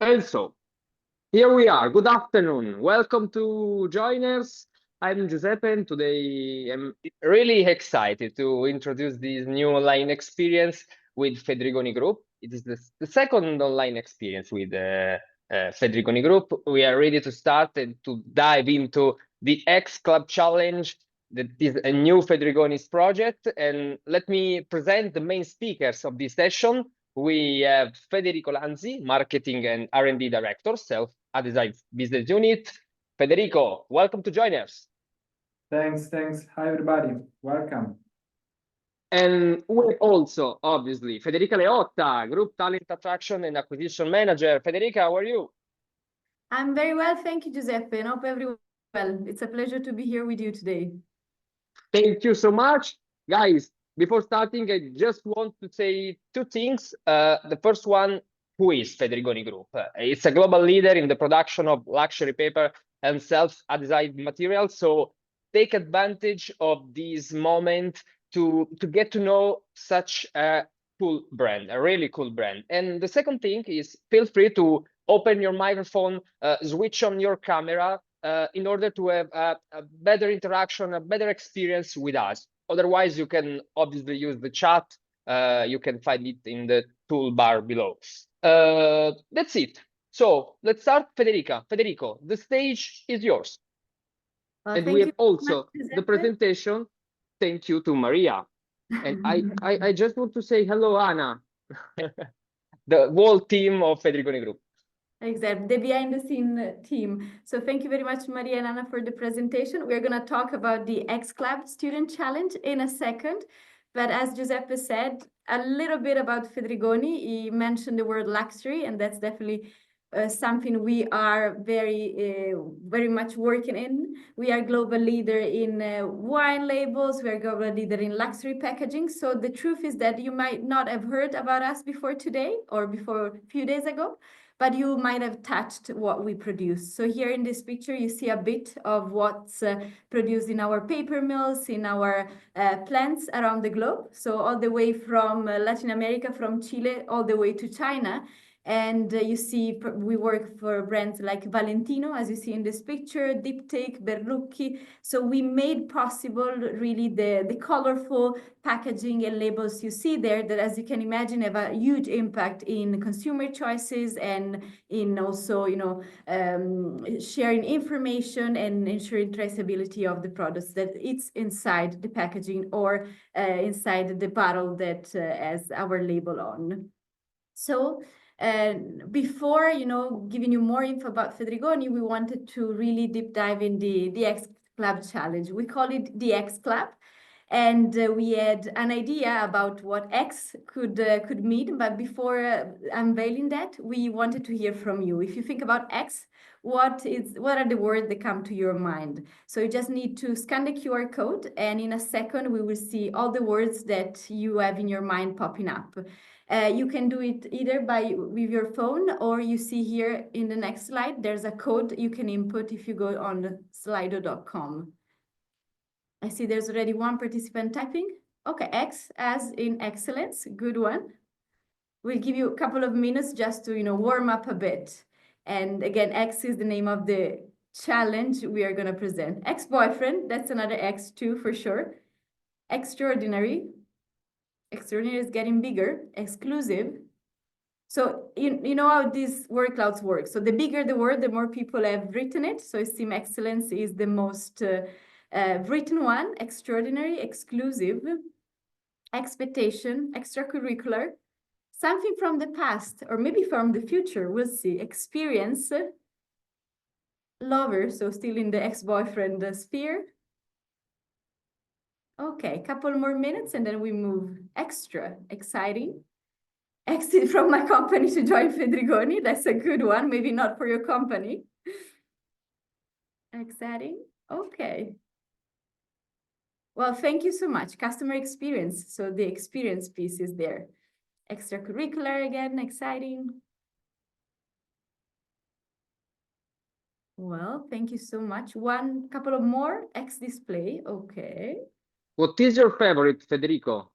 And so, here we are. Good afternoon. Welcome to Joiners. I'm Giuseppe, and today I'm really excited to introduce this new online experience with Fedrigoni Group. It is the second online experience with Fedrigoni Group. We are ready to start and to dive into the X Club Challenge. That is a new Fedrigoni's project. And let me present the main speakers of this session. We have Federico Lanzi, Marketing and R&D Director, self-adhesive business unit. Federico, welcome to Joiners. Thanks. Hi, everybody. Welcome. And we also, obviously, Federica Leotta, Group Talent Attraction and Acquisition Manager. Federica, how are you? I'm very well, thank you, Giuseppe, and hope everyone well. It's a pleasure to be here with you today. Thank you so much. Guys, before starting, I just want to say two things. The first one, who is Fedrigoni Group? It's a global leader in the production of luxury paper and self-adhesive materials. So take advantage of this moment to get to know such a cool brand, a really cool brand. And the second thing is feel free to open your microphone, switch on your camera, in order to have a better interaction, a better experience with us. Otherwise, you can obviously use the chat. You can find it in the toolbar below. That's it. So let's start, Federica. Federico, the stage is yours. And we have also the presentation. Thank you to Maria. And I just want to say hello, Anna, the whole team of Fedrigoni Group. Exactly, the behind-the-scene team. So thank you very much, Maria and Anna, for the presentation. We're going to talk about the X Club Student Challenge in a second. But as Giuseppe said, a little bit about Fedrigoni. He mentioned the word luxury, and that's definitely something we are very much working in. We are global leader in wine labels. We are global leader in luxury packaging. So the truth is that you might not have heard about us before today or before a few days ago, but you might have touched what we produce. So here in this picture, you see a bit of what's produced in our paper mills, in our plants around the globe. So all the way from Latin America, from Chile, all the way to China. And you see we work for brands like Valentino, as you see in this picture, Diptyque, Berlucchi. So we made possible really the colorful packaging and labels you see there that, as you can imagine, have a huge impact in consumer choices and in also, sharing information and ensuring traceability of the products that it's inside the packaging or inside the bottle that has our label on. So before, giving you more info about Fedrigoni, we wanted to really deep dive in the X Club Challenge. We call it the X Club. And we had an idea about what X could mean, but before unveiling that, we wanted to hear from you. If you think about X, what are the words that come to your mind? So you just need to scan the QR code, and in a second, we will see all the words that you have in your mind popping up. You can do it either with your phone, or you see here in the next slide, there's a code you can input if you go on slido.com. I see there's already one participant typing. Okay, X as in excellence, good one. We'll give you a couple of minutes just to, warm up a bit. And again, X is the name of the challenge we are gonna present. Ex-boyfriend, that's another X too, for sure. Extraordinary. Extraordinary is getting bigger. Exclusive. So you know how these word clouds work. So the bigger the word, the more people have written it. So esteem excellence is the most written one. Extraordinary, exclusive, expectation, extracurricular, something from the past or maybe from the future. We'll see. Experience, lover, so still in the ex-boyfriend sphere. Okay, a couple more minutes and then we move. Extra, exciting. Exit from my company to join Fedrigoni. That's a good one. Maybe not for your company. Exciting. Okay. Well, thank you so much. Customer experience. So the experience piece is there. Extracurricular again, exciting. Well, thank you so much. Couple of more. X display. Okay. What is your favorite, Federico?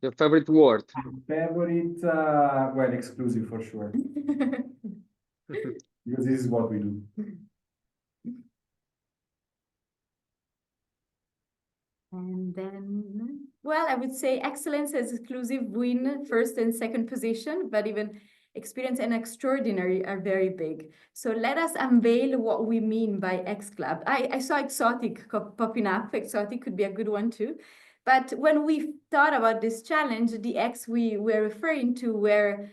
Your favorite word? Favorite, well, exclusive for sure, because this is what we do. And then, well, I would say excellence as exclusive win first and second position, but even experience and extraordinary are very big. So let us unveil what we mean by X Club. I saw exotic popping up. Exotic could be a good one too. But when we thought about this challenge, the X we were referring to were,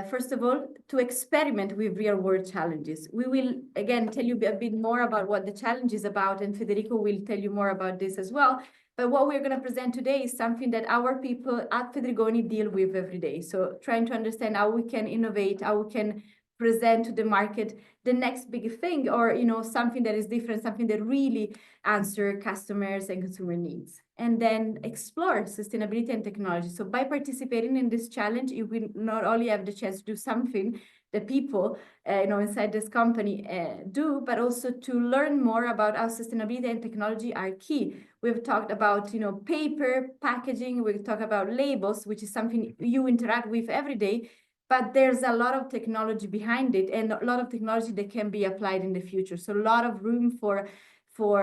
first of all, to experiment with real world challenges. We will, again, tell you a bit more about what the challenge is about, and Federico will tell you more about this as well. But what we're going to present today is something that our people at Fedrigoni deal with every day. So trying to understand how we can innovate, how we can present to the market the next big thing, or something that is different, something that really answer customers and consumer needs. And then explore sustainability and technology. So by participating in this challenge, you will not only have the chance to do something that people inside this company do, but also to learn more about how sustainability and technology are key. We've talked about paper, packaging, we've talked about labels, which is something you interact with every day, but there's a lot of technology behind it and a lot of technology that can be applied in the future. So a lot of room for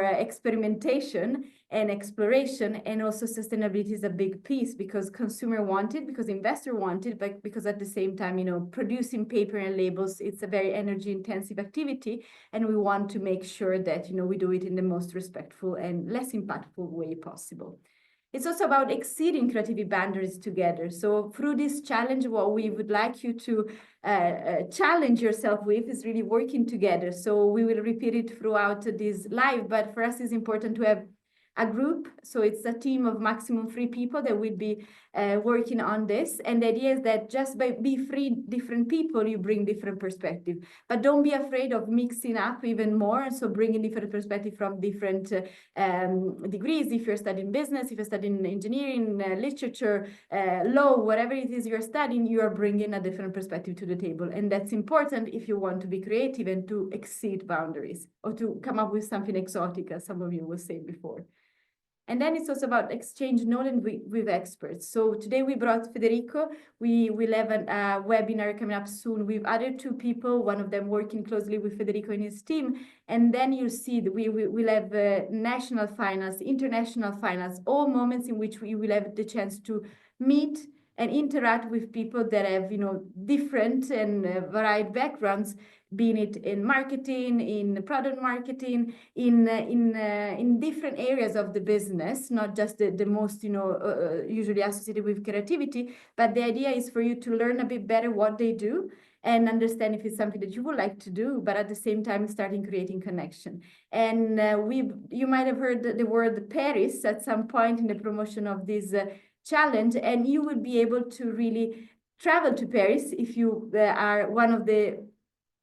experimentation and exploration, and also sustainability is a big piece because consumer want it, because investor want it, but because at the same time, producing paper and labels, it's a very energy intensive activity, and we want to make sure that, we do it in the most respectful and less impactful way possible. It's also about exceeding creativity boundaries together. So through this challenge, what we would like you to challenge yourself with is really working together. So we will repeat it throughout this live, but for us it's important to have a group. So it's a team of maximum 3 people that will be working on this. And the idea is that just by being 3 different people, you bring different perspective. But don't be afraid of mixing up even more. So bringing different perspective from different degrees. If you're studying business, if you're studying engineering, literature, law, whatever it is you're studying, you are bringing a different perspective to the table. And that's important if you want to be creative and to exceed boundaries or to come up with something exotic, as some of you were saying before. And then it's also about exchange knowledge with experts. So today we brought Federico. We will have a webinar coming up soon with other 2 people, one of them working closely with Federico and his team. And then you'll see that we will have national finance, international finance, all moments in which we will have the chance to meet and interact with people that have, different and varied backgrounds, being it in marketing, in product marketing, in different areas of the business, not just the most, usually associated with creativity, but the idea is for you to learn a bit better what they do and understand if it's something that you would like to do, but at the same time starting creating connection. And you might have heard the word Paris at some point in the promotion of this challenge, and you would be able to really travel to Paris if you are one of the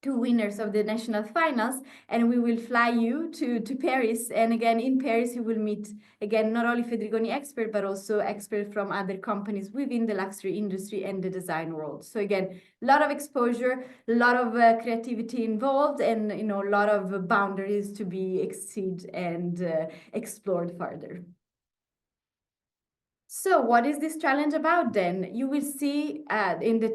2 winners of the national finals, and we will fly you to Paris. And again, in Paris, you will meet, again, not only Fedrigoni expert, but also experts from other companies within the luxury industry and the design world. So again, a lot of exposure, a lot of creativity involved, and, a lot of boundaries to be exceeded and explored further. So what is this challenge about then? You will see in the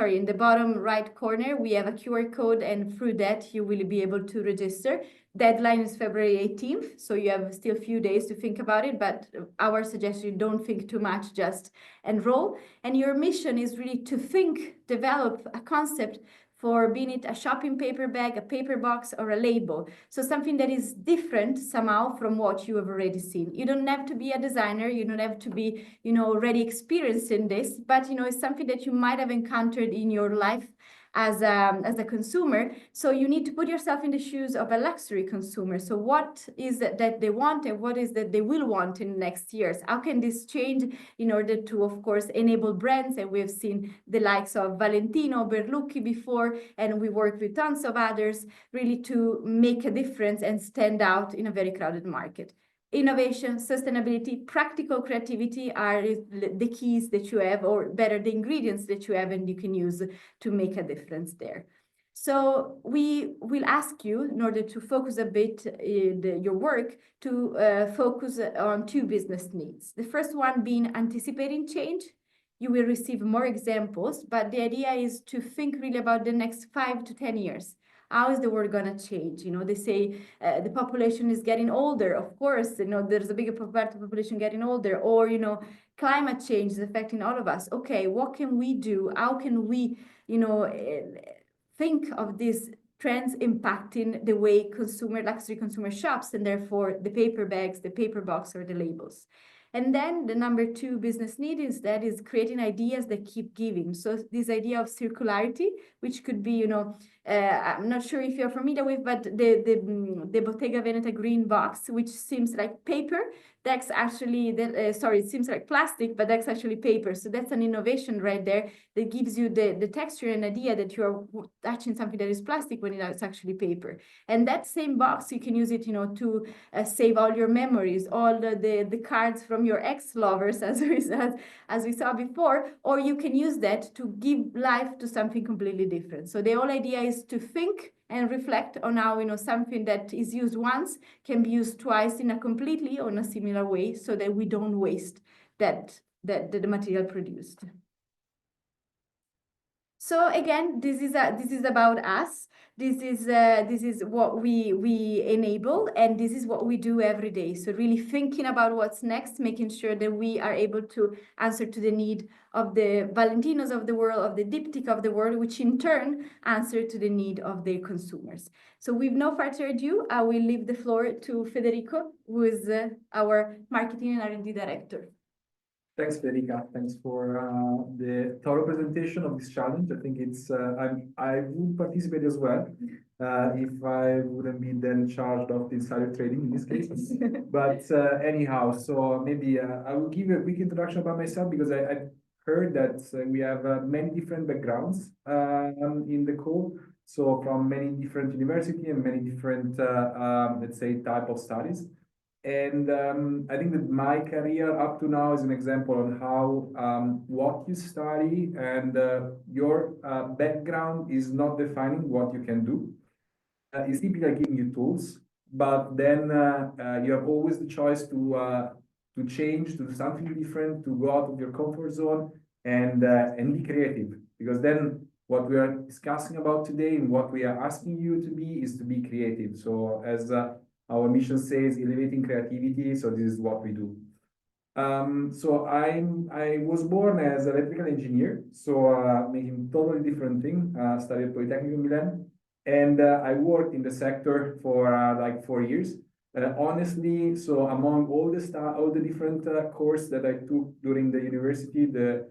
in the bottom right corner, we have a QR code, and through that you will be able to register. Deadline is February 18th, so you have still a few days to think about it, but our suggestion, don't think too much, just enroll. And your mission is really to develop a concept for being it a shopping paper bag, a paper box, or a label. So something that is different somehow from what you have already seen. You don't have to be a designer, you don't have to be, already experienced in this, but, it's something that you might have encountered in your life as a consumer. So you need to put yourself in the shoes of a luxury consumer. So what is it that they want, and what is that they will want in the next years? How can this change in order to, of course, enable brands? And we've seen the likes of Valentino, Berlucchi before, and we work with tons of others, really to make a difference and stand out in a very crowded market. Innovation, sustainability, practical creativity are the keys that you have, or better, the ingredients that you have and you can use to make a difference there. So we will ask you, in order to focus a bit your work, to focus on two business needs. The first one being anticipating change. You will receive more examples, but the idea is to think really about the next 5 to 10 years. How is the world going to change? They say the population is getting older. Of course, there's a bigger part of the population getting older, or, climate change is affecting all of us. Okay, what can we do? How can we, think of these trends impacting the way luxury consumer shops, and therefore the paper bags, the paper box, or the labels. And then the number 2 business need is creating ideas that keep giving. So this idea of circularity, which could be, I'm not sure if you're familiar with, but the Bottega Veneta green box, which seems like paper, that's actually, it seems like plastic, but that's actually paper. So that's an innovation right there that gives you the texture and idea that you're touching something that is plastic when it's actually paper. And that same box, you can use it, to save all your memories, all the cards from your ex-lovers, as we saw before, or you can use that to give life to something completely different. So the whole idea is to think and reflect on how, something that is used once can be used twice in a completely or in a similar way, so that we don't waste the material produced. So again, this is about us. This is what we enable, and this is what we do every day. So really thinking about what's next, making sure that we are able to answer to the need of the Valentinos of the world, of the diptych of the world, which in turn answer to the need of their consumers. So with no further ado, I will leave the floor to Federico, who is our marketing and R&D director. Thanks, Federica. Thanks for the thorough presentation of this challenge. I think it's, I would participate as well if I wouldn't be then charged of the insider trading in this case. But anyhow, so maybe I will give you a quick introduction about myself, because I heard that we have many different backgrounds in the call. So from many different universities and many different, let's say, type of studies. And I think that my career up to now is an example on how what you study and your background is not defining what you can do. It's typically giving you tools, but then you have always the choice to change, to do something different, to go out of your comfort zone and be creative. Because then what we are discussing about today and what we are asking you to be is to be creative. So as our mission says, elevating creativity. So this is what we do. So I was born as an electrical engineer, so making totally different thing. Studied at Polytechnic in Milan, and I worked in the sector for like 4 years. Honestly, so among all the different courses that I took during the university, the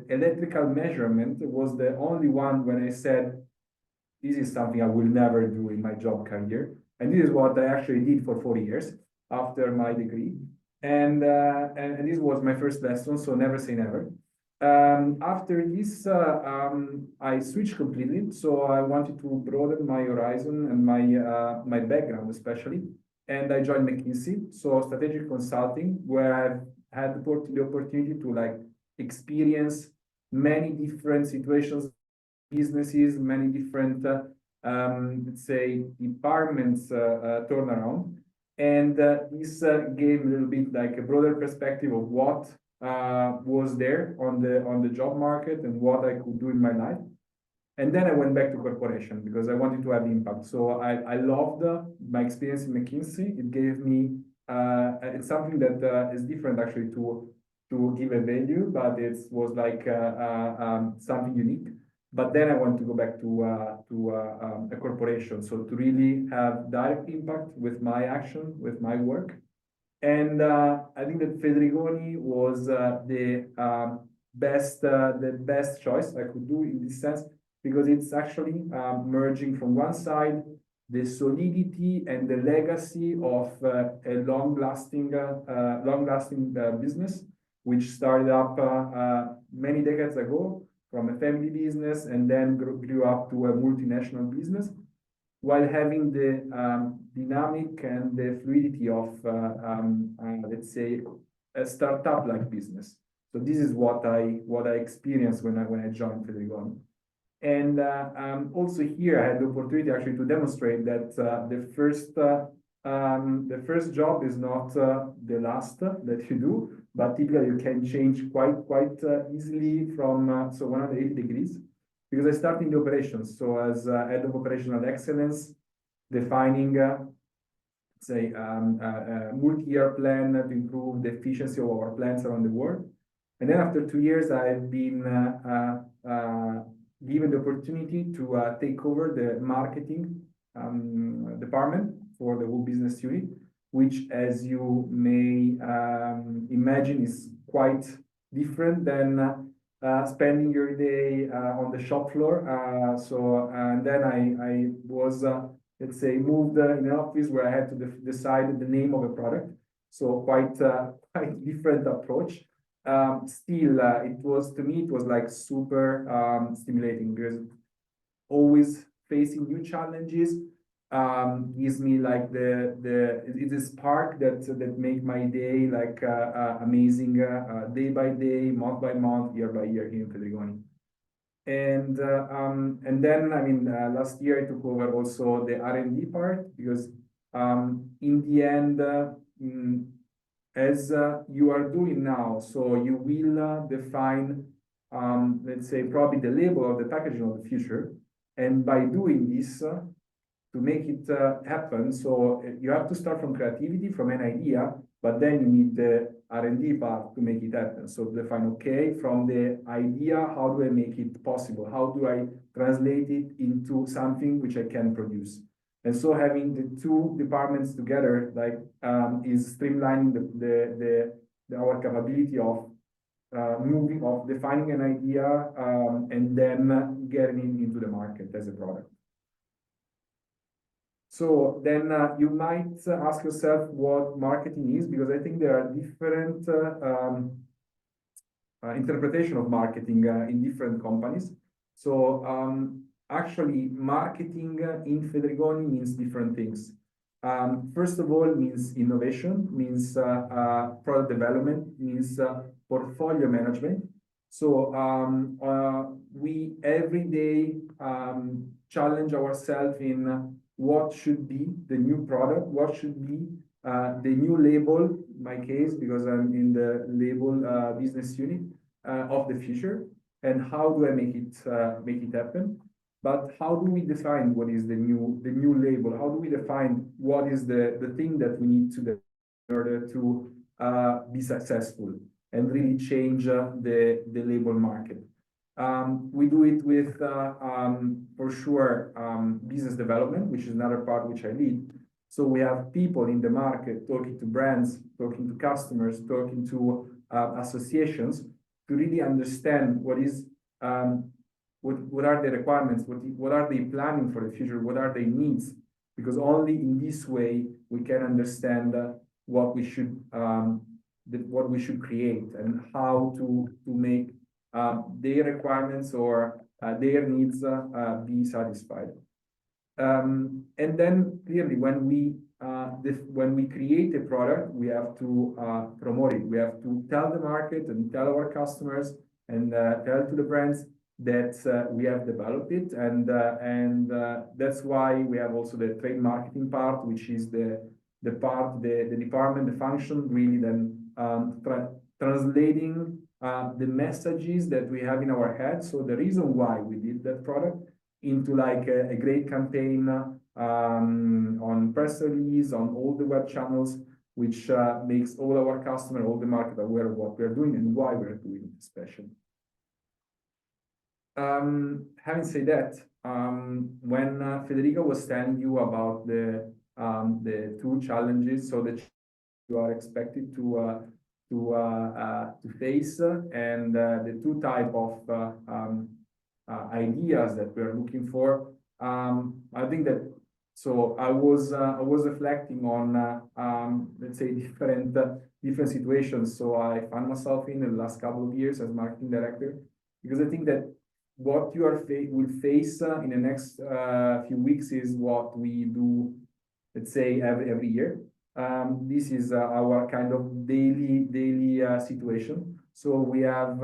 electrical measurement was the only one when I said, this is something I will never do in my job career. And this is what I actually did for 4 years after my degree. And this was my first lesson, so never say never. After this, I switched completely. So I wanted to broaden my horizon and my background especially. And I joined McKinsey, so strategic consulting, where I've had the opportunity to like experience many different situations, businesses, many different let's say departments turnaround, and this gave a little bit like a broader perspective of what was there on the job market and what I could do in my life. And then I went back to corporation because I wanted to have impact. So I loved my experience in McKinsey. It gave me it's something that is different actually to give a value, but it was like something unique. But then I want to go back to a corporation, so to really have direct impact with my action, with my work. And I think that Fedrigoni was the best choice I could do in this sense, because it's actually merging from one side the solidity and the legacy of a long-lasting business, which started up many decades ago from a family business and then grew up to a multinational business, while having the dynamic and the fluidity of, let's say, a startup-like business. So this is what I experienced when I joined Fedrigoni. And also here, I had the opportunity actually to demonstrate that the first job is not the last that you do, but typically you can change quite easily from so 180 degrees, because I start in the operations. So as head of operational excellence, defining say a multi-year plan to improve the efficiency of our plants around the world. And then after 2 years, I've been given the opportunity to take over the marketing department for the whole business unit, which, as you may imagine, is quite different than spending your day on the shop floor. And then I was, let's say, moved in an office where I had to decide the name of a product. So quite different approach. Still, it was, to me, it was like super stimulating, because always facing new challenges gives me like it's a spark that make my day like amazing, day by day, month by month, year by year here in Fedrigoni. And then, I mean, last year I took over also the R&D part, because in the end, as you are doing now, so you will define, let's say, probably the label of the packaging of the future. And by doing this, to make it happen, so you have to start from creativity, from an idea, but then you need the R&D part to make it happen. So define, okay, from the idea, how do I make it possible? How do I translate it into something which I can produce? And so having the two departments together, like, is streamlining our capability of defining an idea and then getting it into the market as a product. So then you might ask yourself what marketing is, because I think there are different interpretation of marketing in different companies. So actually, marketing in Fedrigoni means different things. First of all, means innovation, means product development, means portfolio management. So we every day challenge ourselves in what should be the new product, what should be the new label, in my case, because I'm in the label business unit of the future, and how do I make it happen? But how do we define what is the new label? How do we define what is the thing that we need to do in order to be successful and really change the label market? We do it with, for sure, business development, which is another part which I lead. So we have people in the market talking to brands, talking to customers, talking to associations, to really understand what is what are the requirements, what are they planning for the future, what are their needs, because only in this way we can understand what we should create and how to make their requirements or their needs be satisfied. And then clearly, when we create a product, we have to promote it. We have to tell the market and tell our customers and tell to the brands that we have developed it, and that's why we have also the trade marketing part, which is the department, the function, really then translating the messages that we have in our head. So the reason why we did that product into like a great campaign on press release, on all the web channels, which makes all our customers, all the market aware of what we're doing and why we're doing it, especially. Having said that, when Federica was telling you about the two challenges, so that you are expected to face and the two type of ideas that we're looking for, I think that, so I was reflecting on let's say different situations. So I found myself in the last couple of years as marketing director, because I think that what you will face in the next few weeks is what we do, let's say, every year. This is our kind of daily situation. So we have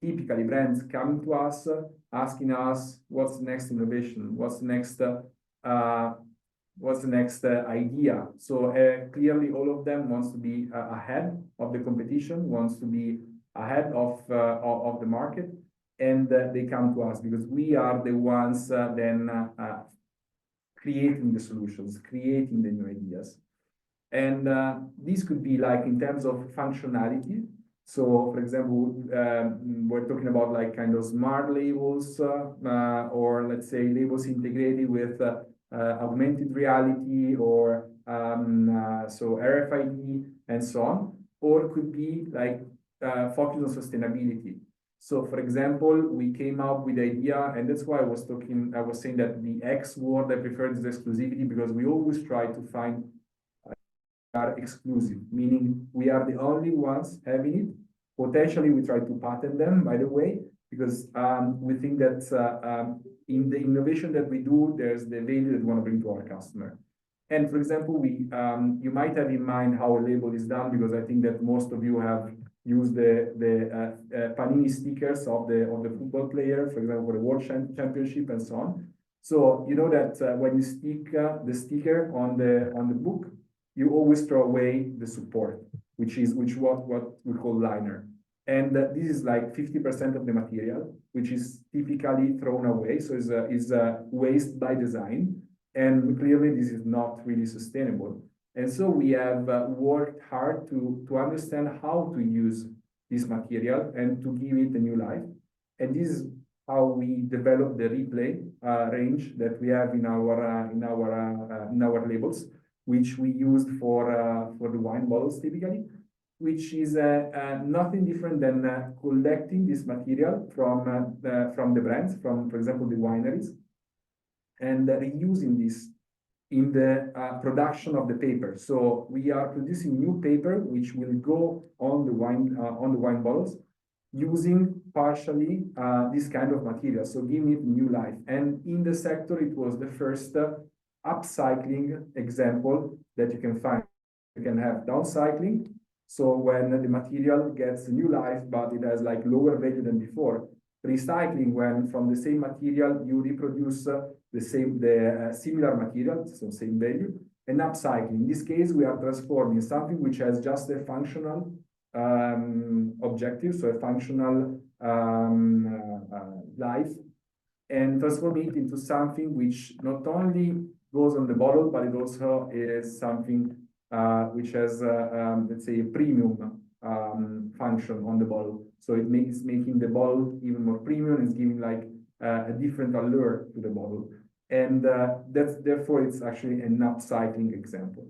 typically brands coming to us, asking us what's the next innovation, what's the next idea. So clearly all of them wants to be ahead of the competition, wants to be ahead of the market, and they come to us because we are the ones then creating the solutions, creating the new ideas. And this could be like in terms of functionality. So for example, we're talking about like kind of smart labels or let's say labels integrated with augmented reality or so RFID and so on, or it could be like focused on sustainability. So for example, we came up with the idea, and that's why I was saying that the X word I preferred is exclusivity, because we always try to find are exclusive, meaning we are the only ones having it. Potentially, we try to patent them, by the way, because we think that in the innovation that we do, there's the value that we want to bring to our customer. And for example, you might have in mind how a label is done, because I think that most of you have used the Panini stickers of the football player, for example, for the World Championship and so on. So you know that when you stick the sticker on the book, you always throw away the support, which what we call liner. And this is like 50% of the material, which is typically thrown away. So is waste by design. And clearly this is not really sustainable. And so we have worked hard to understand how to use this material and to give it a new life. And this is how we develop the replay range that we have in our labels, which we used for the wine bottles typically, which is nothing different than collecting this material from the brands, for example, the wineries, and reusing this in the production of the paper. So we are producing new paper, which will go on the wine bottles, using partially this kind of material, so giving it new life. And in the sector, it was the first upcycling example that you can find. You can have downcycling, so when the material gets new life, but it has like lower value than before. Recycling, when from the same material you reproduce the similar material, so same value. And upcycling, in this case, we are transforming something which has just a functional objective, so a functional life, and transform it into something which not only goes on the bottle, but it also is something which has, let's say, a premium function on the bottle. So it makes making the bottle even more premium. It's giving like a different allure to the bottle, and therefore it's actually an upcycling example.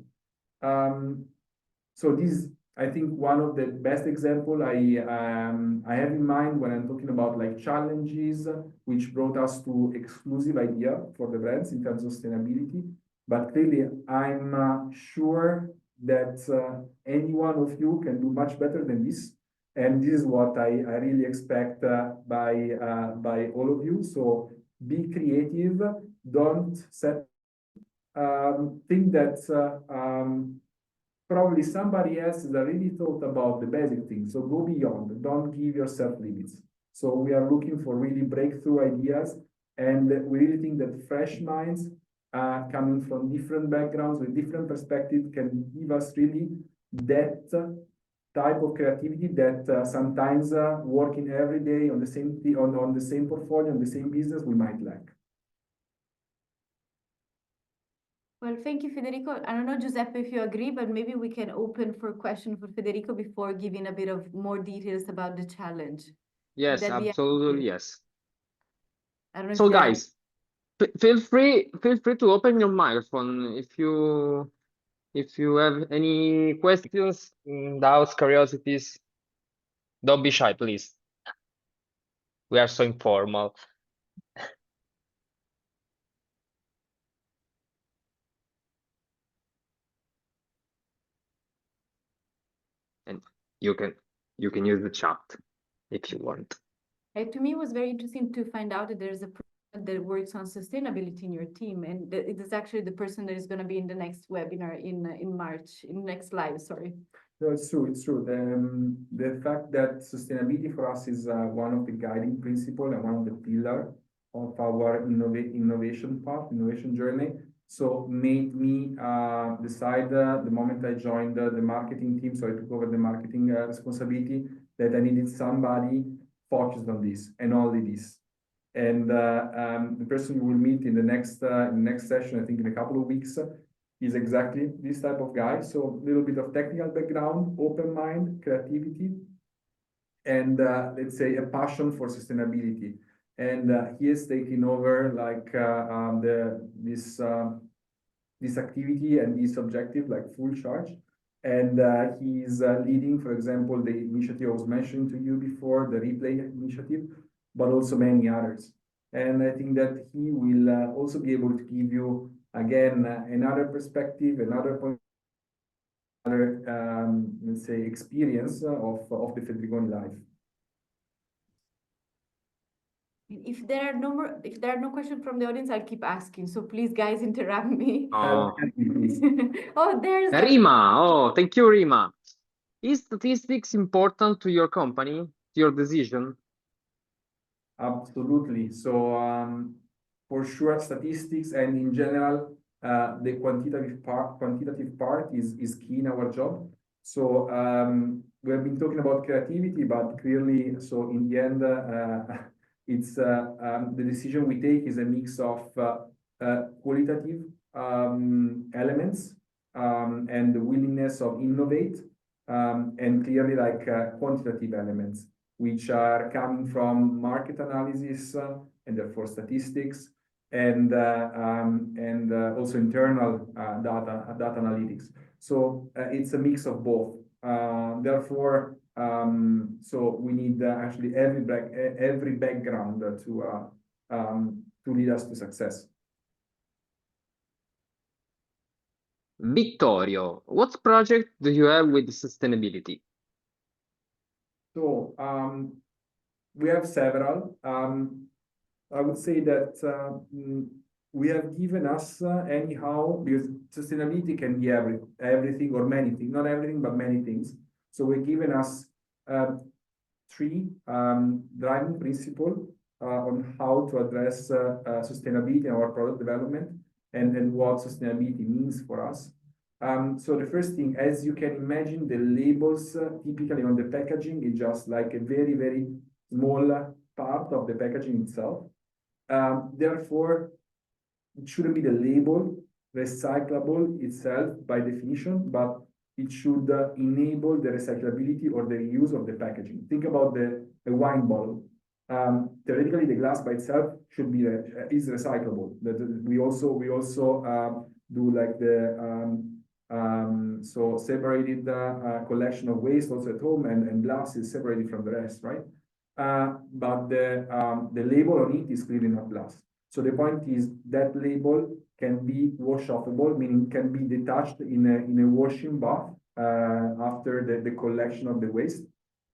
So this is, I think, one of the best example I have in mind when I'm talking about like challenges which brought us to exclusive idea for the brands in terms of sustainability. But clearly, I'm sure that any one of you can do much better than this. And this is what I really expect by all of you. So be creative, don't set, think that probably somebody else has already thought about the basic things. So go beyond, don't give yourself limits. So we are looking for really breakthrough ideas, and we really think that fresh minds coming from different backgrounds with different perspectives can give us really that type of creativity that sometimes working every day on the same on the same portfolio, on the same business, we might lack. Well, thank you, Federico. I don't know, Giuseppe, if you agree, but maybe we can open for question for Federico before giving a bit of more details about the challenge. Yes, absolutely, yes. I don't know So if guys, feel free to open your microphone if you have any questions, doubts, curiosities. Don't be shy, please. We are so informal. And you can use the chat if you want. To me, it was very interesting to find out that there's a person that works on sustainability in your team, and it is actually the person that is going to be in the next webinar in March, in the next live, sorry. No, it's true. It's true. The fact that sustainability for us is one of the guiding principles and one of the pillars of our innovation journey. So made me decide the moment I joined the marketing team, so I took over the marketing responsibility, that I needed somebody focused on this and only this. And the person you will meet in the next session, I think in a couple of weeks, is exactly this type of guy. So a little bit of technical background, open mind, creativity, and let's say a passion for sustainability. And he has taken over like this activity and this objective like full charge. And he's leading, for example, the initiative I was mentioning to you before, the replay initiative, but also many others. And I think that he will also be able to give you, again, another perspective, another point, let's say, experience of the Fedrigoni life. If there are no questions from the audience, I'll keep asking. So please, guys, interrupt me. Oh, Oh, there's Rima. Oh, thank you, Rima. Is statistics important to your company, to your decision? Absolutely. So for sure, statistics and in general, the quantitative part is key in our job. So we have been talking about creativity, but clearly, so in the end, it's the decision we take is a mix of qualitative elements and the willingness of innovate, and clearly like quantitative elements, which are coming from market analysis and therefore statistics, and also internal data analytics. So it's a mix of both. Therefore, so we need actually every background to lead us to success. Vittorio, what project do you have with sustainability? So we have several. I would say that we have given us anyhow, because sustainability can be everything or many things, not everything, but many things. So we've given us three driving principles on how to address sustainability in our product development and what sustainability means for us. So the first thing, as you can imagine, the labels typically on the packaging is just like a very, very small part of the packaging itself. Therefore, it shouldn't be the label recyclable itself by definition, but it should enable the recyclability or the reuse of the packaging. Think about a wine bottle. Theoretically, the glass by itself should be is recyclable. We also do like the so separated collection of waste also at home, and glass is separated from the rest, right? But the label on it is clearly not glass. So the point is that label can be wash-offable, meaning can be detached in a washing bath after the collection of the waste,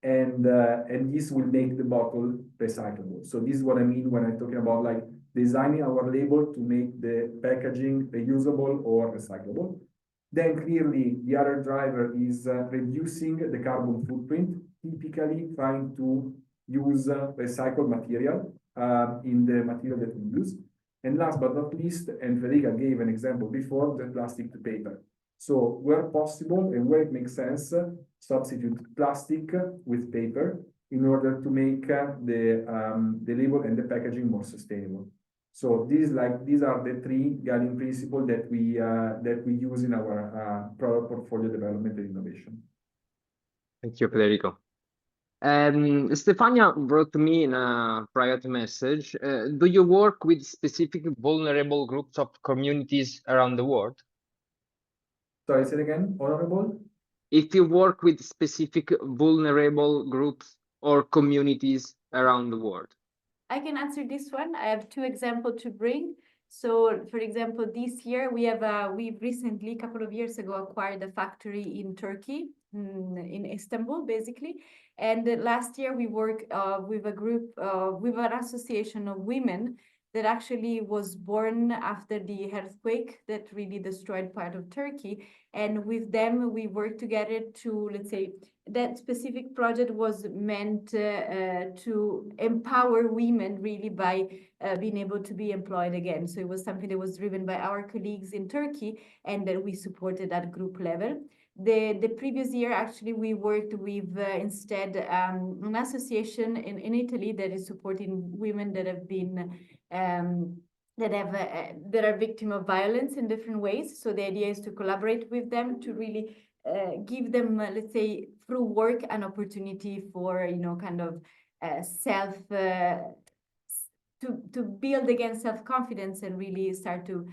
and this will make the bottle recyclable. So this is what I mean when I'm talking about like designing our label to make the packaging reusable or recyclable. Then clearly the other driver is reducing the carbon footprint, typically trying to use recycled material in the material that we use. And last but not least, and Federica gave an example before, the plastic to paper. So where possible and where it makes sense, substitute plastic with paper in order to make the label and the packaging more sustainable. So these are the three guiding principles that we use in our product portfolio development and innovation. Thank you, Federico. Stefania wrote me in a private message. Do you work with specific vulnerable groups of communities around the world? Sorry, say it again, honorable? If you work with specific vulnerable groups or communities around the world. I can answer this one. I have two examples to bring. So, for example, this year we've recently, a couple of years ago, acquired a factory in Turkey, in Istanbul, basically. And last year we worked with a group, with an association of women that actually was born after the earthquake that really destroyed part of Turkey. And with them, we worked together to, let's say, that specific project was meant to empower women really by being able to be employed again. So it was something that was driven by our colleagues in Turkey and that we supported at group level. The previous year, actually, we worked with instead an association in Italy that is supporting women that have been that are victim of violence in different ways. So the idea is to collaborate with them to really give them, let's say, through work, an opportunity for kind of self to build again self-confidence and really start to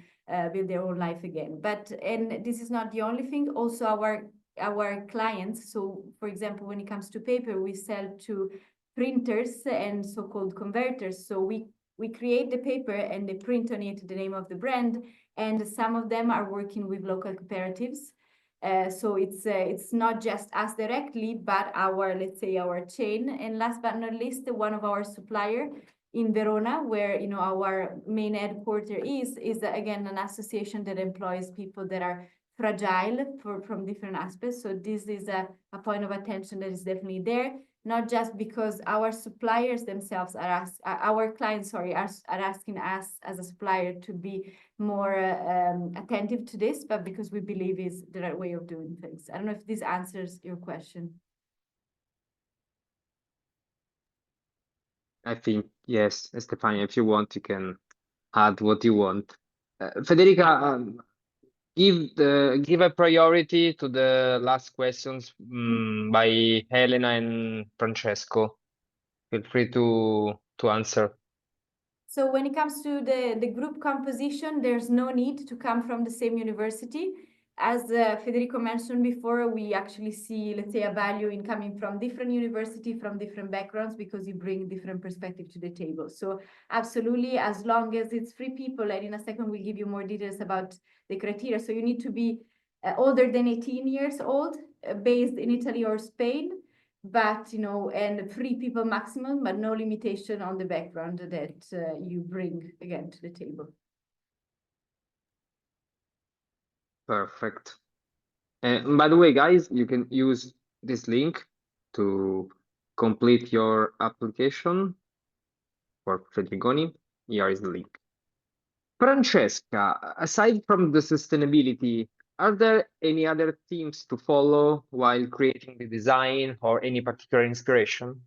build their own life again. And this is not the only thing. Also, our clients. So, for example, when it comes to paper, we sell to printers and so-called converters. So we create the paper and they print on it the name of the brand, and some of them are working with local cooperatives. So it's not just us directly, but our, let's say, our chain. And last but not least, one of our supplier in Verona, where our main headquarter is again an association that employs people that are fragile from different aspects. So this is a point of attention that is definitely there. Not just because our suppliers themselves our clients, are asking us as a supplier to be more attentive to this, but because we believe is the right way of doing things. I don't know if this answers your question. I think, yes, Stefania, if you want, you can add what you want. Federica, give a priority to the last questions by Helena and Francesco. Feel free to answer. So when it comes to the group composition, there's no need to come from the same university. As Federico mentioned before, we actually see, let's say, a value in coming from different universities, from different backgrounds, because you bring different perspective to the table. So absolutely, as long as it's 3 people, and in a second we'll give you more details about the criteria. So you need to be older than 18 years old, based in Italy or Spain, but and 3 people maximum, but no limitation on the background that you bring again to the table. Perfect. And by the way, guys, you can use this link to complete your application for Fedrigoni. Here is the link. Francesca, aside from the sustainability, are there any other themes to follow while creating the design or any particular inspiration?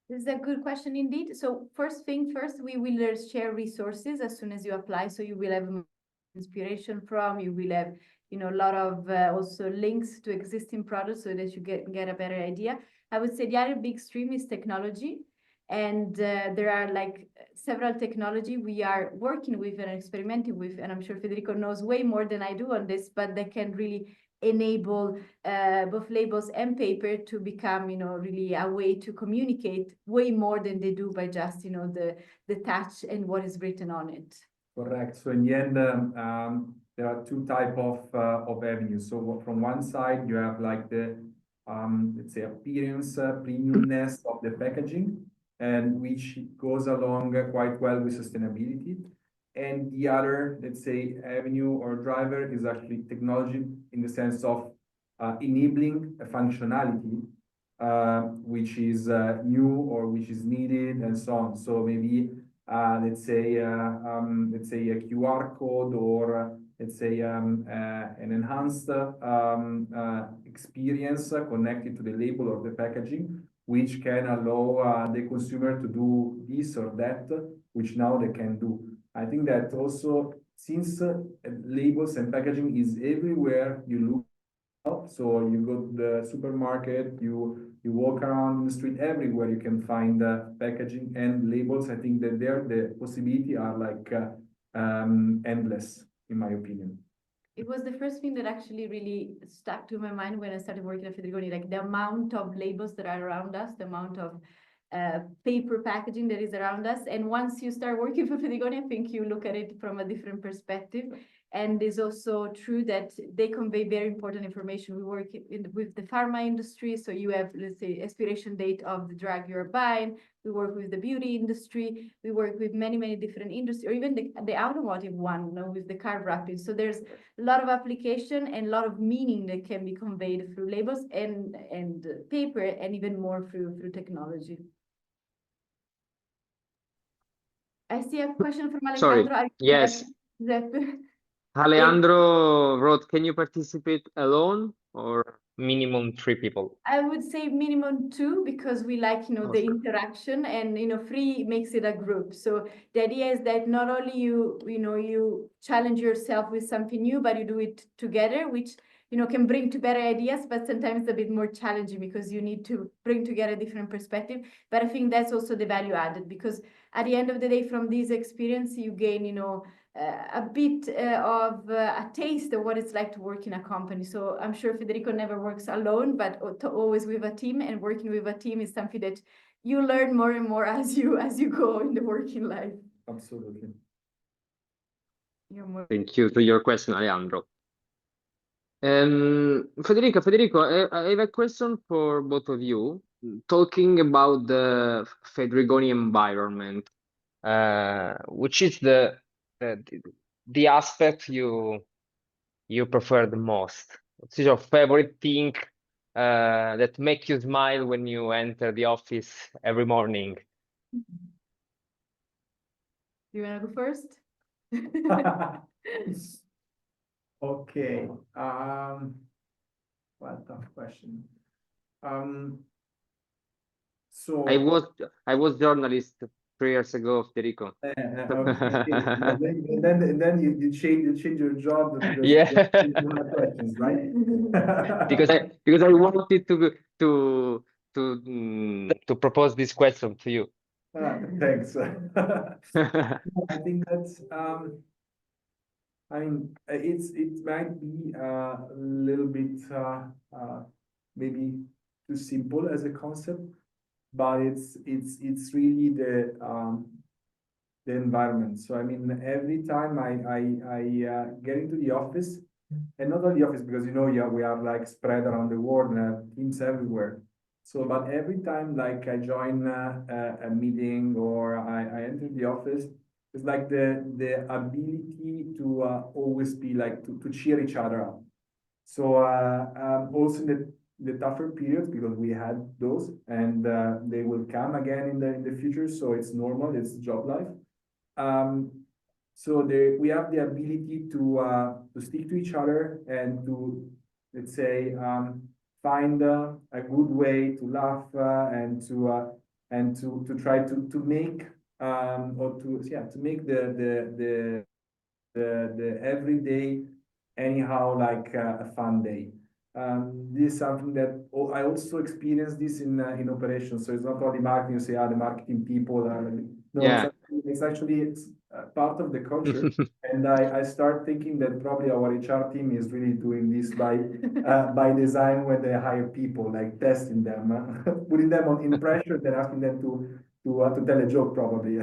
This is a good question indeed. So first thing first, we will share resources as soon as you apply. So you will have inspiration from, you will have a lot of also links to existing products so that you get a better idea. I would say the other big stream is technology. And there are like several technology we are working with and experimenting with. And I'm sure Federico knows way more than I do on this, but they can really enable both labels and paper to become, really a way to communicate way more than they do by just, the touch and what is written on it. Correct. So in the end, there are 2 types of avenues. So from one side, you have like the, let's say, appearance, premiumness of the packaging, and which goes along quite well with sustainability. And the other, let's say, avenue or driver is actually technology in the sense of enabling a functionality which is new or which is needed and so on. So maybe let's say a QR code or let's say an enhanced experience connected to the label or the packaging, which can allow the consumer to do this or that, which now they can do. I think that also, since labels and packaging is everywhere you look up, so you go to the supermarket, you walk around the street, everywhere you can find packaging and labels. I think that there the possibility are like endless, in my opinion. It was the first thing that actually really stuck to my mind when I started working at Fedrigoni, like the amount of labels that are around us, the amount of paper packaging that is around us. And once you start working for Fedrigoni, I think you look at it from a different perspective. And it's also true that they convey very important information. We work with the pharma industry, so you have, let's say, expiration date of the drug you're buying. We work with the beauty industry. We work with many, many different industries, or even the automotive one, you know, with the car wrapping. So there's a lot of application and a lot of meaning that can be conveyed through labels and paper, and even more through technology. I see a question from Sorry. Alejandro. Yes. Alejandro wrote, can you participate alone or minimum 3 people? I would say minimum 2, because we like, you know, the interaction, and, you know, 3 makes it a group. So the idea is that not only you challenge yourself with something new, but you do it together, which, you know, can bring to better ideas, but sometimes a bit more challenging because you need to bring together different perspective. But I think that's also the value added, because at the end of the day, from this experience, you gain, you know, a bit of a taste of what it's like to work in a company. So I'm sure Federico never works alone, but always with a team, and working with a team is something that you learn more and more as you go in the working life. Absolutely. Thank you to your question, Alejandro. Federico, I have a question for both of you. Talking about the Fedrigoni environment, which is the aspect you prefer the most? What's your favorite thing that make you smile when you enter the office every morning? You wanna go first? Okay. What a tough question. So I was journalist 3 years ago, Federico. okay. And then you change your job because Yeah. you have questions, right? because I wanted to propose this question to you. Thanks. I think that's I mean, it might be a little bit maybe too simple as a concept, but it's really the environment. So I mean, every time I get into the office, and not only the office, because you know, yeah, we are like spread around the world and have teams everywhere. So, but every time like I join a meeting or I enter the office, it's like the ability to always be like to cheer each other up. So also in the tougher periods, because we had those, and they will come again in the future. So it's normal, it's job life. So we have the ability to stick to each other and to, let's say, find a good way to laugh and to try to make or to make the everyday anyhow like a fun day. This is something that I also experienced this in operations. So it's not only marketing. You say, the marketing people are. No, Yeah. it's actually part of the culture. And I start thinking that probably our HR team is really doing this by design when they hire people, like testing them, putting them in pressure, then asking them to tell a joke probably.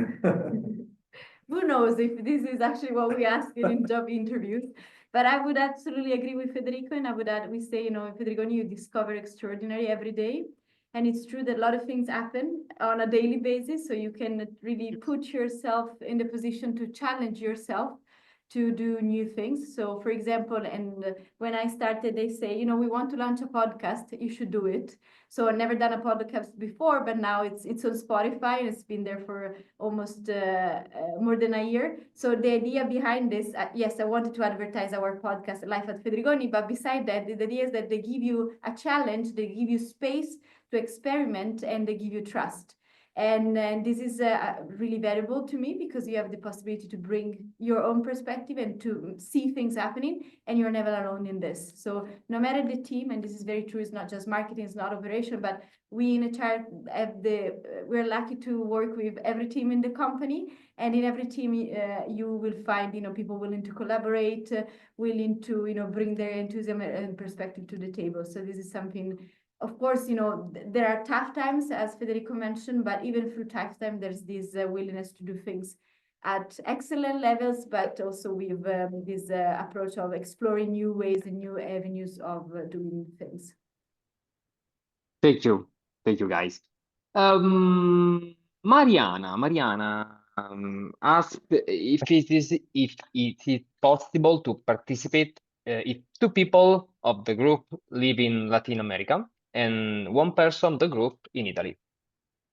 Who knows if this is actually what we ask in job interviews. But I would absolutely agree with Federico, and I would add, we say, you know, Fedrigoni, you discover extraordinary every day. And it's true that a lot of things happen on a daily basis, so you can really put yourself in the position to challenge yourself to do new things. So for example, and when I started, they say, you know, we want to launch a podcast, you should do it. So I've never done a podcast before, but now it's on Spotify, and it's been there for almost more than a year. So the idea behind this, yes, I wanted to advertise our podcast, Life at Fedrigoni, but beside that, the idea is that they give you a challenge, they give you space to experiment, and they give you trust. And this is really valuable to me, because you have the possibility to bring your own perspective and to see things happening, and you're never alone in this. So no matter the team, and this is very true, it's not just marketing, it's not operation, but we in HR have we're lucky to work with every team in the company, and in every team you will find, you know, people willing to collaborate, willing to, you know, bring their enthusiasm and perspective to the table. So this is something. Of course, you know, there are tough times, as Federico mentioned, but even through tough time, there's this willingness to do things at excellent levels, but also with this approach of exploring new ways and new avenues of doing things. Thank you, guys. Mariana asked if it is possible to participate if two people of the group live in Latin America and one person of the group in Italy.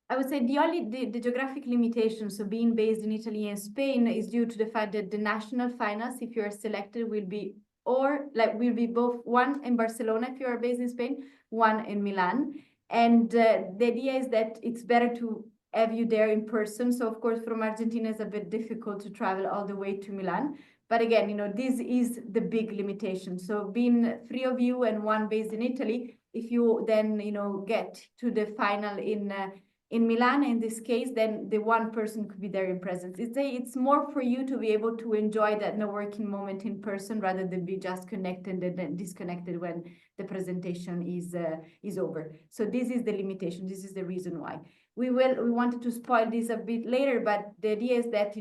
I would say the geographic limitation, so being based in Italy and Spain, is due to the fact that the national finals, if you are selected, will be both one in Barcelona if you are based in Spain, one in Milan. And the idea is that it's better to have you there in person. So of course, from Argentina, it's a bit difficult to travel all the way to Milan. But again, this is the big limitation. So being three of you and one based in Italy, if you then, get to the final in Milan, in this case, then the one person could be there in presence. It's more for you to be able to enjoy that networking moment in person rather than be just connected and then disconnected when the presentation is over. So this is the limitation. This is the reason why. We wanted to spoil this a bit later, but the idea is that,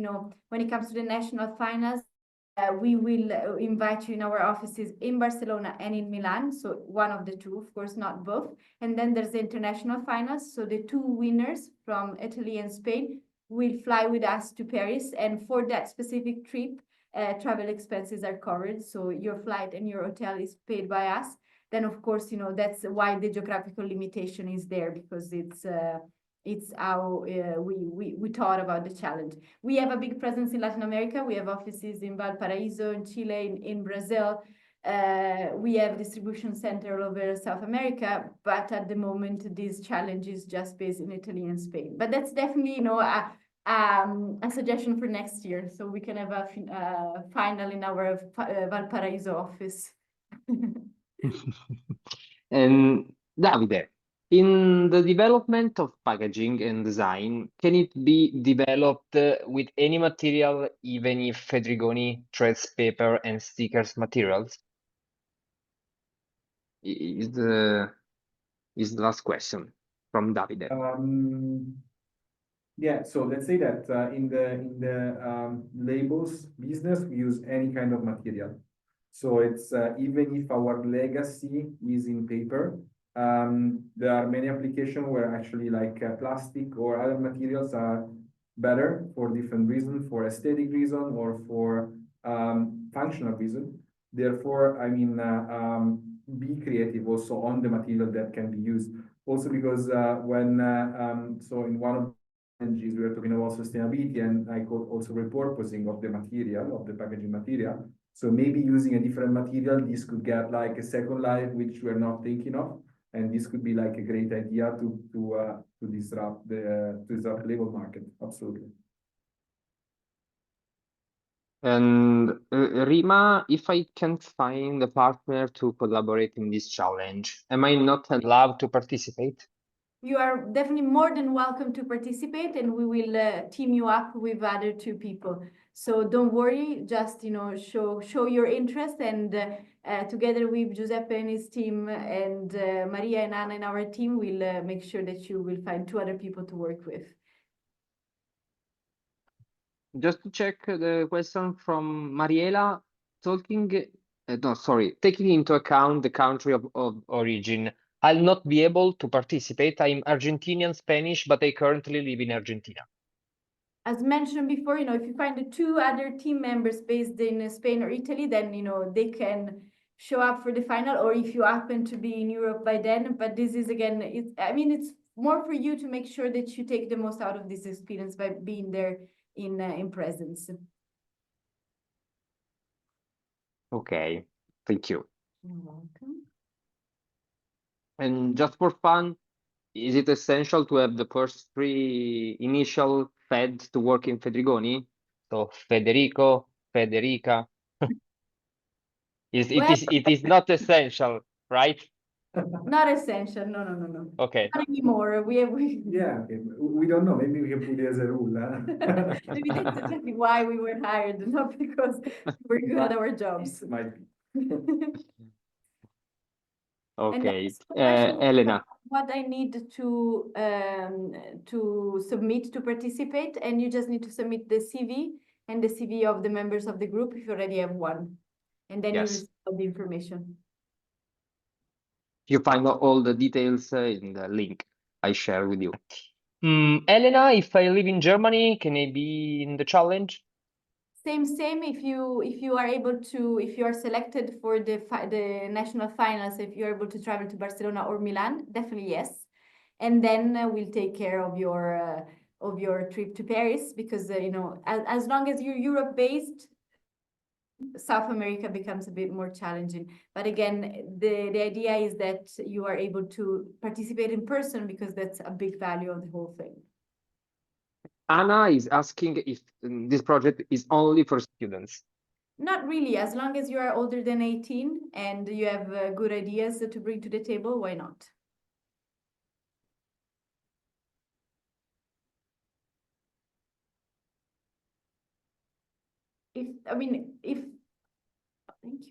when it comes to the national finals, we will invite you in our offices in Barcelona and in Milan. So one of the two, of course, not both. And then there's the international finals. So the two winners from Italy and Spain will fly with us to Paris. And for that specific trip, travel expenses are covered. So your flight and your hotel is paid by us. Then, of course, that's why the geographical limitation is there, because it's how we thought about the challenge. We have a big presence in Latin America. We have offices in Valparaiso, in Chile, in Brazil. We have distribution center all over South America, but at the moment, this challenge is just based in Italy and Spain. But that's definitely, a suggestion for next year. So we can have a final in our Valparaiso office. And Davide, in the development of packaging and design, can it be developed with any material, even if Fedrigoni threads paper and stickers materials? Is the last question from Davide. Yeah, so let's say that in the labels business, we use any kind of material. So it's even if our legacy is in paper, there are many applications where actually like plastic or other materials are better for different reasons, for aesthetic reason or for functional reason. Therefore, I mean, be creative also on the material that can be used. Also because so in one of we are talking about sustainability and like also repurposing of the material, of the packaging material. So maybe using a different material, this could get like a second life, which we're not thinking of. And this could be like a great idea to disrupt the label market. Absolutely. And Rima, if I can't find a partner to collaborate in this challenge, am I not allowed to participate? You are definitely more than welcome to participate, and we will team you up with other two people. So don't worry, just show your interest, and together with Giuseppe and his team and Maria and Anna and our team, we'll make sure that you will find two other people to work with. Just to check the question from Mariela, taking into account the country of origin, I'll not be able to participate. I'm Argentinian Spanish, but I currently live in Argentina. As mentioned before, if you find the two other team members based in Spain or Italy, then, they can show up for the final, or if you happen to be in Europe by then. But this is, again, it's more for you to make sure that you take the most out of this experience by being there in presence. Okay, thank you. You're welcome. And just for fun, is it essential to have the first three initial Fed to work in Fedrigoni? So Federico, Federica. It is not essential, right? Not essential. No. Okay. Not anymore. Yeah, okay. We don't know. Maybe we can put it as a rule. Maybe that's exactly why we were hired, not because we're good at our jobs. Might be. Okay, And then Elena. what I need to submit to participate, and you just need to submit the CV and the CV of the members of the group if you already have one, and then you Yes. receive all the information. You find all the details in the link I share with you. Elena, if I live in Germany, can I be in the challenge? Same. If you are able to, if you are selected for the national finals, if you're able to travel to Barcelona or Milan, definitely yes. And then we'll take care of your trip to Paris, because you know, as long as you're Europe based, South America becomes a bit more challenging. But again, the idea is that you are able to participate in person, because that's a big value of the whole thing. Anna is asking if this project is only for students. Not really. As long as you are older than 18 and you have good ideas to bring to the table, why not? Thank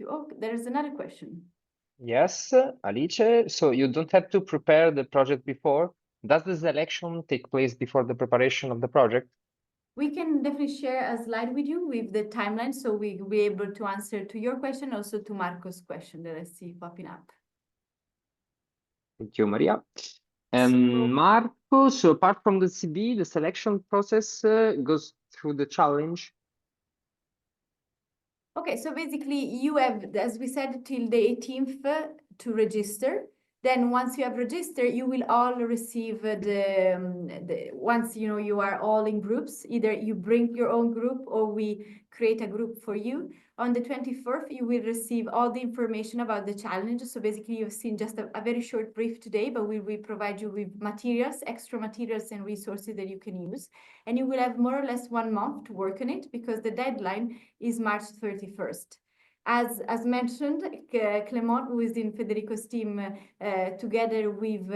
you. Oh, there's another question. Yes, Alice. So you don't have to prepare the project before. Does the selection take place before the preparation of the project? We can definitely share a slide with you with the timeline, so we'll be able to answer to your question, also to Marco's question that I see popping up. Thank you, Maria. And Marco, so apart from the CB, the selection process goes through the challenge. Okay, so basically you have, as we said, till the 18th to register. Then once you have registered, you will all receive once you know you are all in groups, either you bring your own group or we create a group for you. On the 24th, you will receive all the information about the challenge. So basically you've seen just a very short brief today, but we will provide you with materials, extra materials and resources that you can use. And you will have more or less 1 month to work on it, because the deadline is March 31st. As mentioned, Clement, who is in Federico's team, together with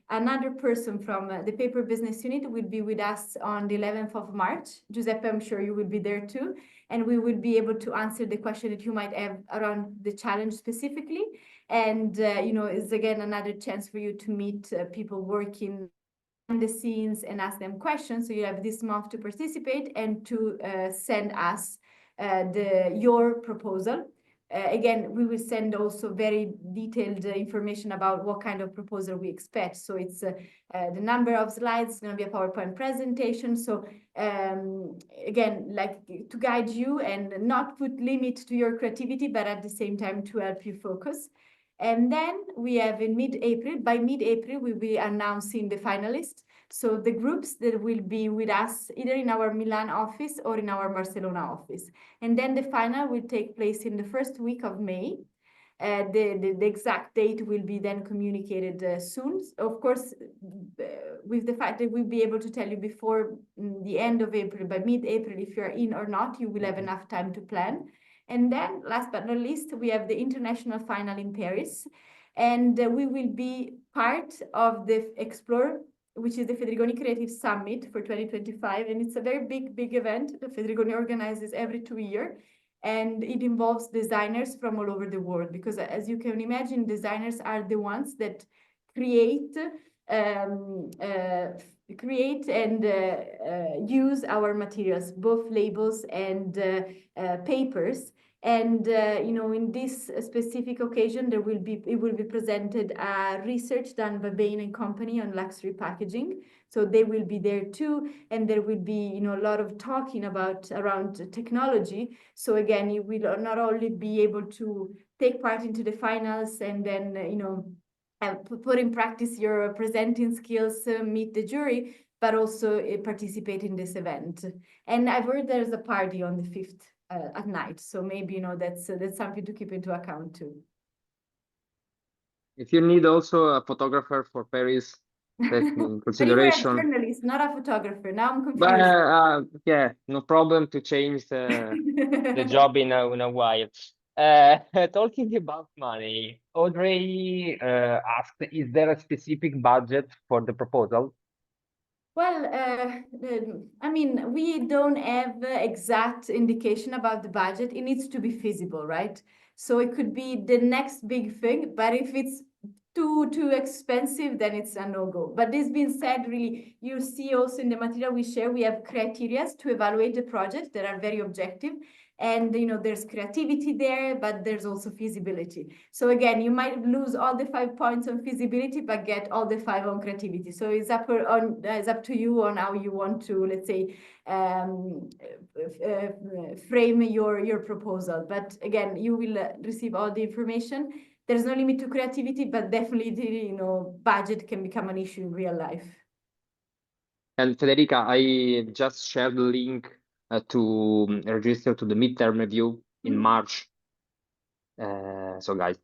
another person from the paper business unit, will be with us on the 11th of March. Giuseppe, I'm sure you will be there too. And we will be able to answer the question that you might have around the challenge specifically. And, you know, it's again another chance for you to meet people working behind the scenes and ask them questions. So you have this month to participate and to send us your proposal. Again, we will send also very detailed information about what kind of proposal we expect. So it's the number of slides, it's going to be a PowerPoint presentation. So again, like to guide you and not put limit to your creativity, but at the same time to help you focus. And then we have in mid-April, by mid-April, we'll be announcing the finalists. So the groups that will be with us either in our Milan office or in our Barcelona office. And then the final will take place in the first week of May. The exact date will be then communicated soon. Of course, with the fact that we'll be able to tell you before the end of April, by mid-April, if you're in or not, you will have enough time to plan. And then last but not least, we have the international final in Paris. And we will be part of the Explore, which is the Fedrigoni Creative Summit for 2025. And it's a very big event that Fedrigoni organizes every 2 years. And it involves designers from all over the world, because as you can imagine, designers are the ones that create and use our materials, both labels and papers. And you know, in this specific occasion, it will be presented research done by Bain and Company on luxury packaging. So they will be there too, and there will be, you know, a lot of talking around technology. So again, you will not only be able to take part into the finals and then you know, put in practice your presenting skills, meet the jury, but also participate in this event. And I've heard there's a party on the 5th at night, so maybe, you know, that's something to keep into account too. If you need also a photographer for Paris, take in consideration. But you were a journalist, not a photographer. Now I'm confused. But yeah, no problem to change the job in a while. Talking about money, Audrey asked, is there a specific budget for the proposal? Well, I mean, we don't have exact indication about the budget. It needs to be feasible, right? So it could be the next big thing, but if it's too expensive, then it's a no-go. But this being said, really, you see also in the material we share, we have criteria to evaluate the project that are very objective. And there's creativity there, but there's also feasibility. So again, you might lose all the 5 points on feasibility, but get all the 5 on creativity. So it's up to you on how you want to, let's say, frame your proposal. But again, you will receive all the information. There's no limit to creativity, but definitely the budget can become an issue in real life. And Federica, I just shared the link to register to the midterm review in March. So guys,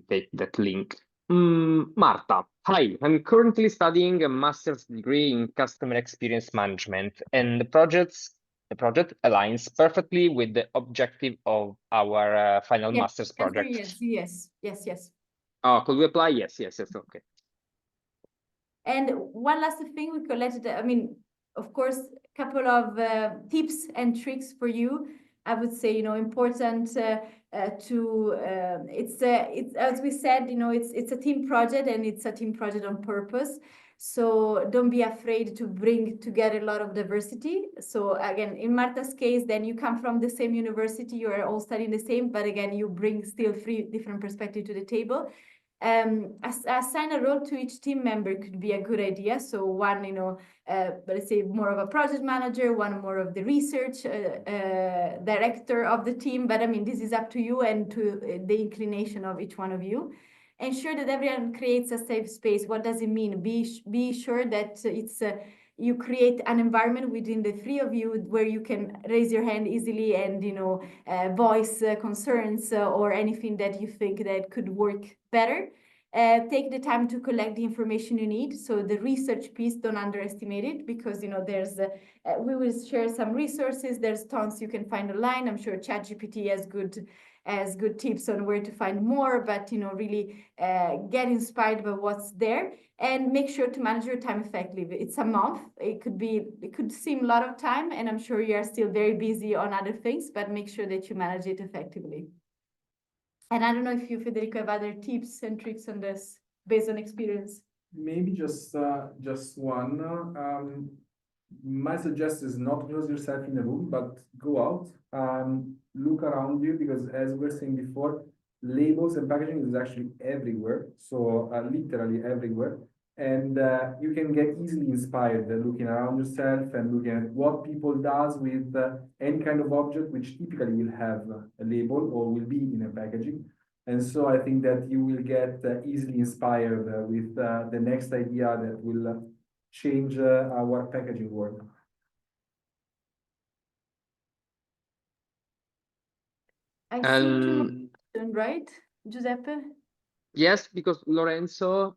take that link. Marta, hi, I'm currently studying a master's degree in customer experience management, and the project aligns perfectly with the objective of our final master's project. Yes. Oh, could we apply? Yes, okay. And one last thing we collected, I mean, of course, a couple of tips and tricks for you. I would say, important it's as we said, it's a team project, and it's a team project on purpose. So don't be afraid to bring together a lot of diversity. So again, in Marta's case, then you come from the same university, you are all studying the same, but again, you bring still 3 different perspectives to the table. Assign a role to each team member could be a good idea. So one, let's say more of a project manager, one more of the research director of the team. But I mean, this is up to you and to the inclination of each one of you. Ensure that everyone creates a safe space. What does it mean? Be sure that it's you create an environment within the 3 of you where you can raise your hand easily and voice concerns or anything that you think that could work better. Take the time to collect the information you need. So the research piece, don't underestimate it, because there's we will share some resources. There's tons you can find online. I'm sure ChatGPT has good tips on where to find more, but really get inspired by what's there, and make sure to manage your time effectively. It's a month. It could seem a lot of time, and I'm sure you are still very busy on other things, but make sure that you manage it effectively. And I don't know if you, Federico, have other tips and tricks on this based on experience. Maybe just one. My suggestion is not close yourself in a room, but go out, look around you, because as we were saying before, labels and packaging is actually everywhere. So literally everywhere. And you can get easily inspired looking around yourself and looking at what people does with any kind of object, which typically will have a label or will be in a packaging. And so I think that you will get easily inspired with the next idea that will change our packaging world. I seem to, right, Giuseppe? Yes, because Lorenzo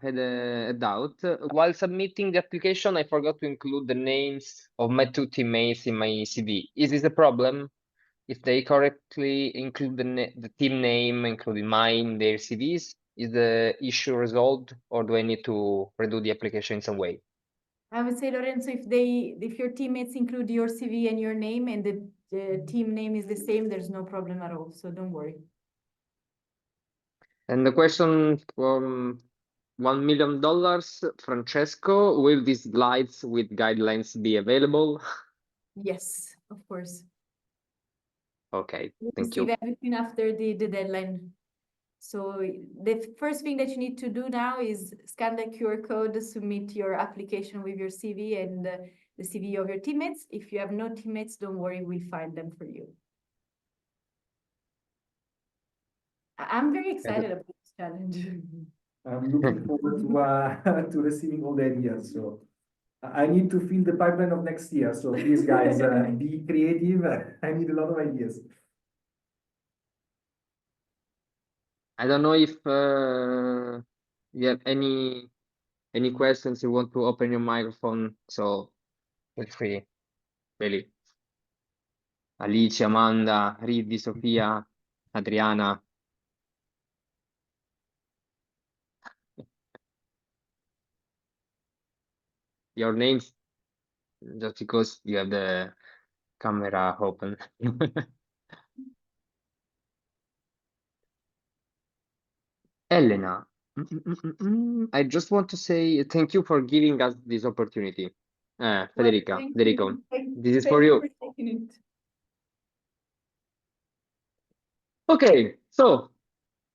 had a doubt. While submitting the application, I forgot to include the names of my 2 teammates in my CV. Is this a problem? If they correctly include the team name, including mine, their CVs, is the issue resolved, or do I need to redo the application in some way? I would say, Lorenzo, if your teammates include your CV and your name, and the team name is the same, there's no problem at all. So don't worry. And the question from $1 million, Francesco, will these slides with guidelines be available? Yes, of course. Okay, We'll thank you. receive everything after the deadline. So the first thing that you need to do now is scan the QR code, submit your application with your CV and the CV of your teammates. If you have no teammates, don't worry, we'll find them for you. I'm very excited about this challenge. I'm looking forward to receiving all the ideas. So I need to fill the pipeline of next year. So please, guys, be creative. I need a lot of ideas. I don't know if you have any questions. You want to open your microphone, so feel free. Really. Alice, Amanda, Ridi, Sofia, Adriana. Your names, just because you have the camera open. Elena, I just want to say thank you for giving us this opportunity. Federica, Thank Federico, you. this is Thank for you. taking it. Okay, so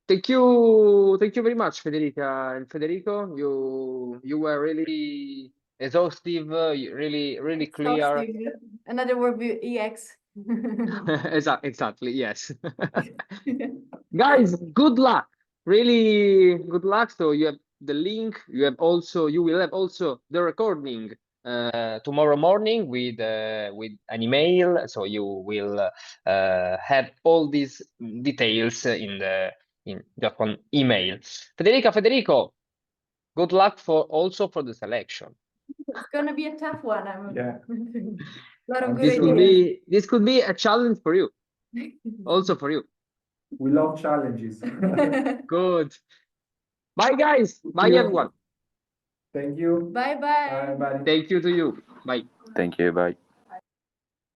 thank you very much, Federica and Federico. You were really exhaustive, really clear. Exhaustive. Another word with EX. Exactly, yes. Guys, good luck. Really good luck. So you have the link. You will have also the recording tomorrow morning with an email. So you will have all these details in just on email. Federico, good luck for the selection. It's gonna be a tough one. Yeah. A lot of This good could ideas. this could be a challenge for you, also for you. We love challenges. Good. Bye, guys. Bye, you. everyone. Thank you. Bye bye. Bye, bye. Thank you to you. Bye. Thank you. Bye.